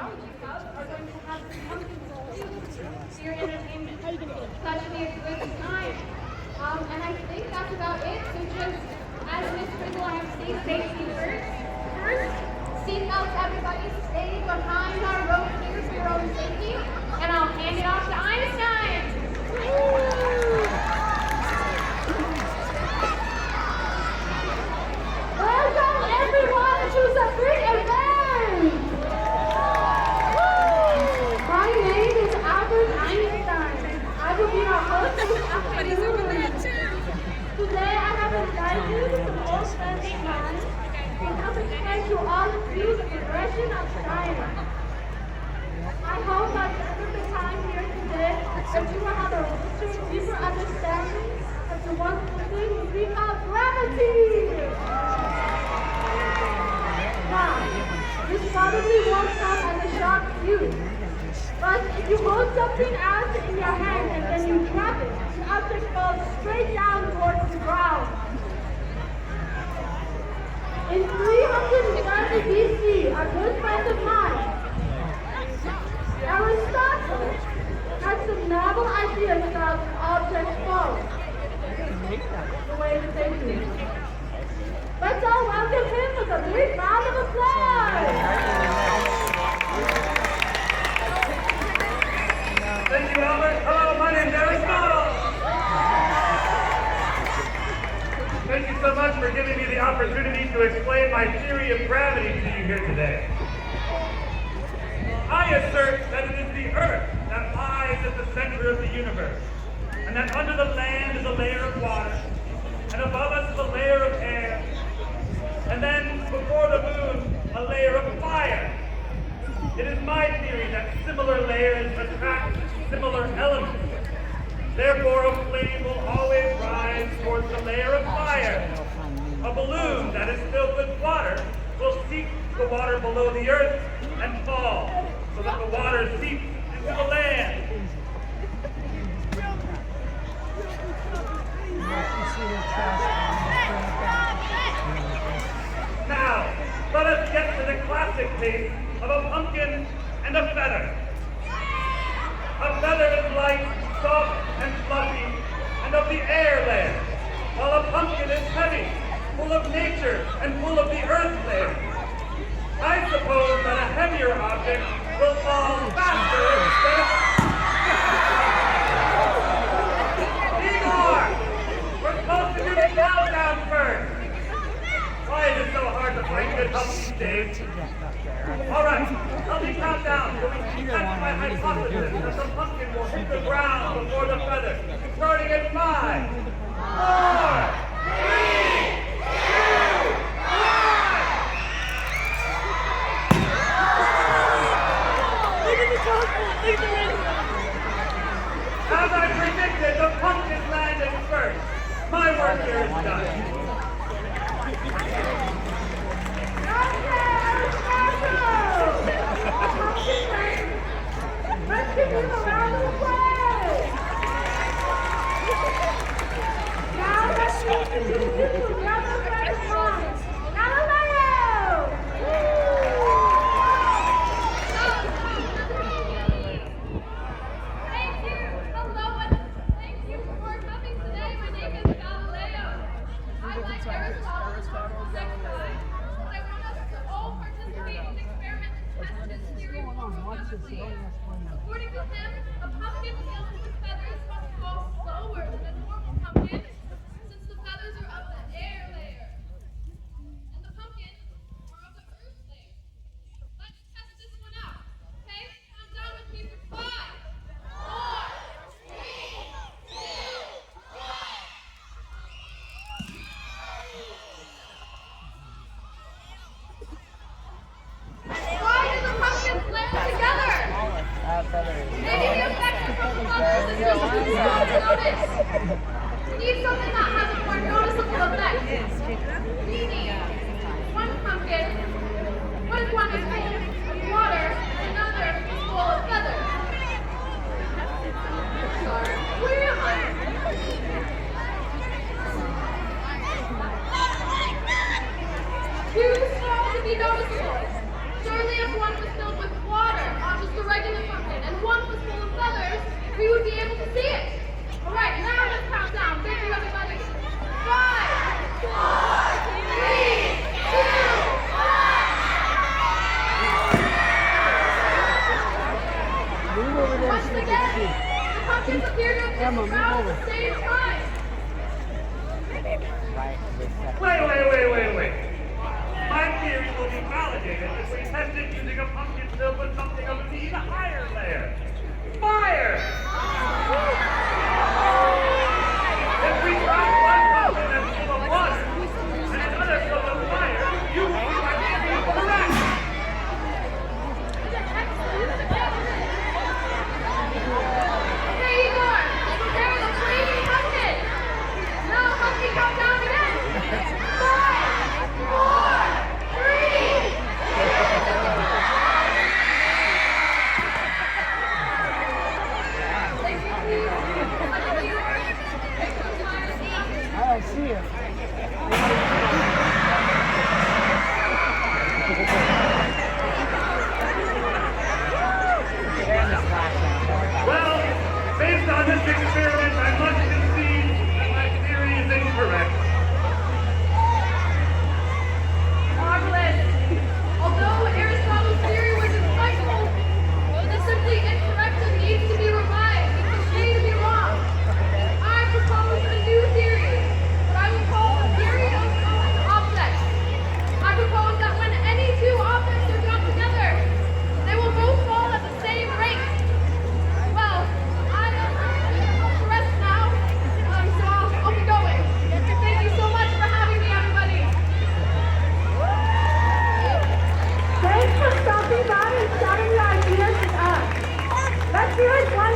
geology club are going to have some pumpkin for your entertainment. That should be a good time. And I think that's about it. So just as Miss Frizzle, I have to say safety first. First, seatbelts, everybody, stay behind our rope here for your own safety. And I'll hand it off to Einstein. Welcome everyone to the big event! My name is Albert Einstein. I will be your host this afternoon. Today I have invited you to some old friends of mine to help explain to all of you the progression of science. I hope by the end of the time here today that you will have a richer, deeper understanding of the wonderful thing we call gravity. Now, this probably won't come as a shock to you, but if you hold something else in your hand and then you drop it, the object falls straight down towards the ground. In 330 BC, a good friend of mine, Aristotle, had some novel ideas about objects falling the way that they do. Let's all welcome him with a big round of applause! Thank you, Albert. Hello, my name is Aristotle. Thank you so much for giving me the opportunity to explain my theory of gravity to you here today. I assert that it is the Earth that lies at the center of the universe, and that under the land is a layer of water, and above us is a layer of air, and then before the moon, a layer of fire. It is my theory that similar layers attract similar elements. Therefore, a flame will always rise towards the layer of fire. A balloon that is filled with water will seek the water below the earth and fall, so that the water seeps into the land. Now, let us get to the classic case of a pumpkin and a feather. A feather is light, soft, and fluffy, and of the air layer, while a pumpkin is heavy, full of nature, and full of the earth layer. I suppose that a heavier object will fall faster than a... Igor! We're supposed to do the countdown first! Why is it so hard to find good help these days? All right, help me count down so we can test my hypothesis that the pumpkin will hit the ground before the feather. Starting at 5, 4, 3, 2, 1. As I predicted, the pumpkin landed first. My work here is done. Let's give him a round of applause! Now let's introduce you to another friend of mine, Galileo! Thank you! Hello, and thank you for coming today. My name is Galileo. I like Aristotle next time, but I want us to all participate in the experiment and test his theory more robustly. According to him, a pumpkin filled with feathers must fall slower than a normal pumpkin, since the feathers are of the air layer, and the pumpkin are of the earth layer. Let's test this one out, okay? Count down with me for 5, 4, 3, 2, 1. Why do the pumpkins land together? Maybe the effect from the pumpkins is just too small to notice. We need something that has a more noticeable effect. Meaning, one pumpkin, one is full of water, and another is full of feathers. Sorry, where am I? Too small to be noticeable. Surely if one was filled with water, is around the same time. Wait. My theory will be validated if we test it using a pumpkin filled with something of an even higher layer. Fire! If we try one pumpkin that's full of water and another filled with fire, you will see my theory is correct! Okay, Igor, prepare the flaming pumpkin. Now, pumpkin, count down again. 5, 4, 3. I see it. Well, based on this experiment, I must concede that my theory is incorrect. Marvelous. Although Aristotle's theory was insightful, it is simply incorrect and needs to be revised. It's a shame to be wrong. I propose a new theory, what I will call the theory of objects. I propose that when any two objects are brought together, they will both fall at the same rate. Well, I am off the rest now, so I'll be going. Thank you so much for having me, everybody. Thanks for stopping by and sharing your ideas with us. Let's do it one